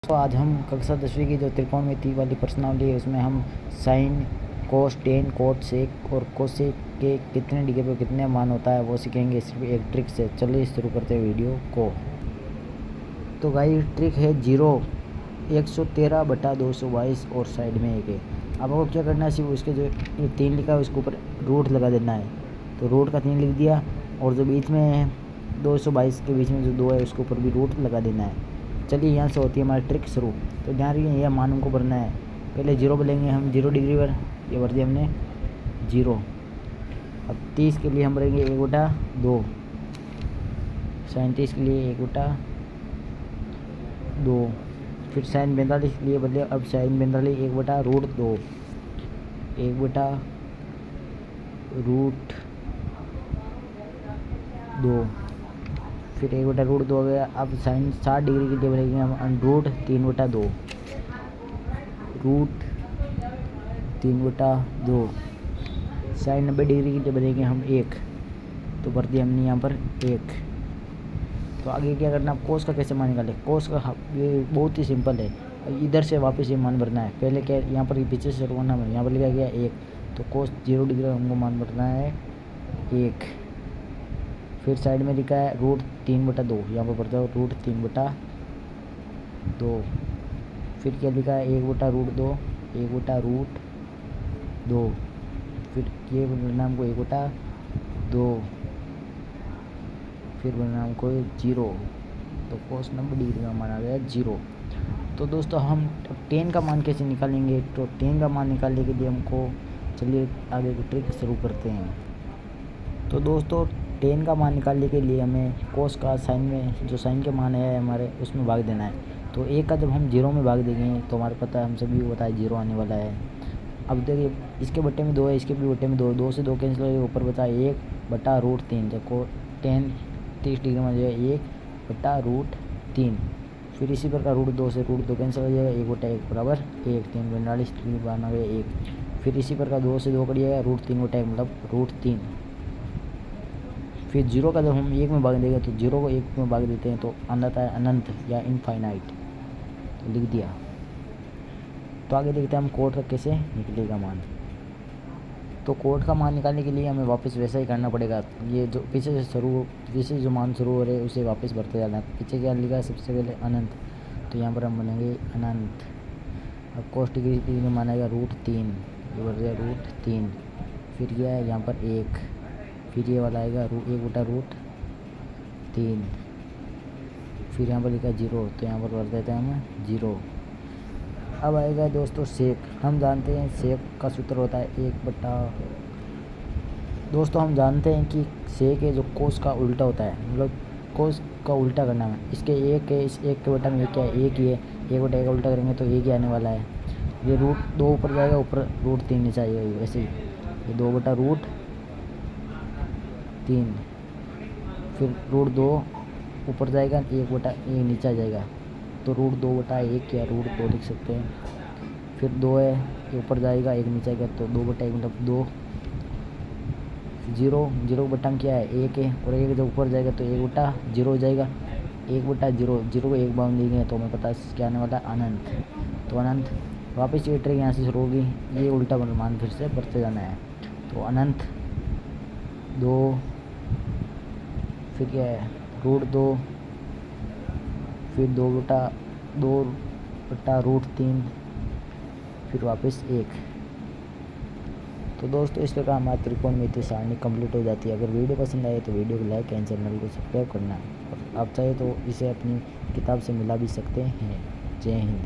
तो आज हम कक्षा 10वीं की जो त्रिकोणमिति वाली प्रश्नावली है उसमें हम साइन, कोस, टेन, कोट, सेक और कोसेक के कितने डिग्री पर कितने मान होता है वो सीखेंगे सिर्फ एक ट्रिक से। चलिए शुरू करते हैं वीडियो को। तो गाइस ट्रिक है 113/222 और साइड में 1 है। अब आपको क्या करना है, सिर्फ उसके जो 3 लिखा है उसके ऊपर रूट लगा देना है। तो रूट का 3 लिख दिया और जो बीच में है 222 के बीच में जो 2 है उसके ऊपर भी रूट लगा देना है। चलिए यहाँ से होती है हमारी ट्रिक शुरू। तो ध्यान रखिए यह मान हमको भरना है। पहले 0 बोलेंगे हम 0 डिग्री पर, ये भर दिया हमने 0। अब 30 के लिए हम भरेंगे 1/2। साइन 30 के लिए 1/2। फिर साइन 45 के लिए बदले, अब साइन 45 1/√2, 1/√2। फिर 1/√2 हो गया। अब साइन 60 डिग्री के लिए बनेंगे हम √3/2, √3/2। साइन 90 डिग्री के लिए बनेंगे हम 1, तो भर दिया हमने यहाँ पर 1। तो आगे क्या करना, कोस का कैसे मान निकालें। कोस का ये बहुत ही सिंपल है, इधर से वापस ये मान भरना है। पहले क्या यहाँ पर पीछे से शुरू करना है, यहाँ पर लिखा गया 1, तो कोस 0 डिग्री हमको मान भरना है 1। फिर साइड में लिखा है √3/2, यहाँ पर भरता है √3/2। फिर क्या लिखा है 1/√2, 1/√2। फिर ये बनना हमको 1/2। फिर बनना हमको 0, तो कोस 90 डिग्री का मान आ गया 0। तो दोस्तों हम 10 का मान कैसे निकालेंगे, तो 10 का मान निकालने के लिए हमको, चलिए आगे की ट्रिक शुरू करते हैं। तो दोस्तों 10 का मान निकालने के लिए हमें कोस का साइन में जो साइन के मान है हमारे उसमें भाग देना है। तो 1 का जब हम 0 में भाग देंगे तो हमारे पता है, हम सभी को पता है 0 आने वाला है। अब देखिए इसके बट्टे में 2 है, इसके भी बट्टे में 2, 2 से 2 कैंसिल हो गया, ऊपर बचा 1/√3। जब 10 30 डिग्री में जो है 1/√3। फिर इसी प्रकार √2 से √2 कैंसिल हो जाएगा, 1/1 बराबर 1, 3 42 डिग्री बना गया 1। फिर इसी प्रकार 2 से 2 कटिएगा, √3/1 मतलब √3। फिर 0 का जब हम 1 में भाग देंगे तो 0 को 1 में भाग देते हैं तो आता है अनंत या इनफाइनाइट, तो लिख दिया। तो आगे देखते हैं हम कोट का कैसे निकलेगा मान। तो कोट का मान निकालने के लिए हमें वापस वैसा ही करना पड़ेगा। ये जो पीछे से जो मान शुरू हो रहे हैं उसे वापस भरते जाना है। पीछे क्या लिखा है सबसे पहले अनंत, तो यहाँ पर हम बनेंगे अनंत। अब कोस डिग्री में मानेगा √3, ये भर दिया √3। फिर क्या है यहाँ पर 1, फिर ये वाला आएगा 1/√3। फिर यहाँ पर लिखा 0, तो यहाँ पर भर देते हैं हम 0। अब आएगा दोस्तों सेक। हम जानते हैं सेक का सूत्र होता है दोस्तों हम जानते हैं कि सेक है जो कोस का उल्टा होता है, मतलब कोस का उल्टा करना है। इसके 1 है, इस 1 के बटा में क्या है 1 ही है, 1/1 का उल्टा करेंगे तो 1 ही आने वाला है। ये √2 ऊपर जाएगा, ऊपर √3 नीचे आएगा, वैसे ही ये 2/√3। फिर √2 ऊपर जाएगा, 1/1 नीचे आ जाएगा, तो √2/1 या √2 लिख सकते हैं। फिर 2 है, ये ऊपर जाएगा 1 नीचे आएगा, तो 2/1 मतलब 2। 0 बटा में क्या है 1 है, और 1 जब ऊपर जाएगा तो 1/0 हो जाएगा, 1/0। 0 को 1 बाउंड देंगे तो हमें पता है क्या आने वाला है अनंत, तो अनंत। वापस ये ट्रिक यहाँ से शुरू होगी, ये उल्टा मान फिर से बढ़ते जाना है। तो अनंत 2, फिर क्या है √2, फिर 2/√3, फिर वापस 1। तो दोस्तों इस प्रकार हमारी त्रिकोणमिति सारणी कंप्लीट हो जाती है। अगर वीडियो पसंद आए तो वीडियो को लाइक एंड चैनल को सब्सक्राइब करना, और आप चाहे तो इसे अपनी किताब से मिला भी सकते हैं। जय हिंद।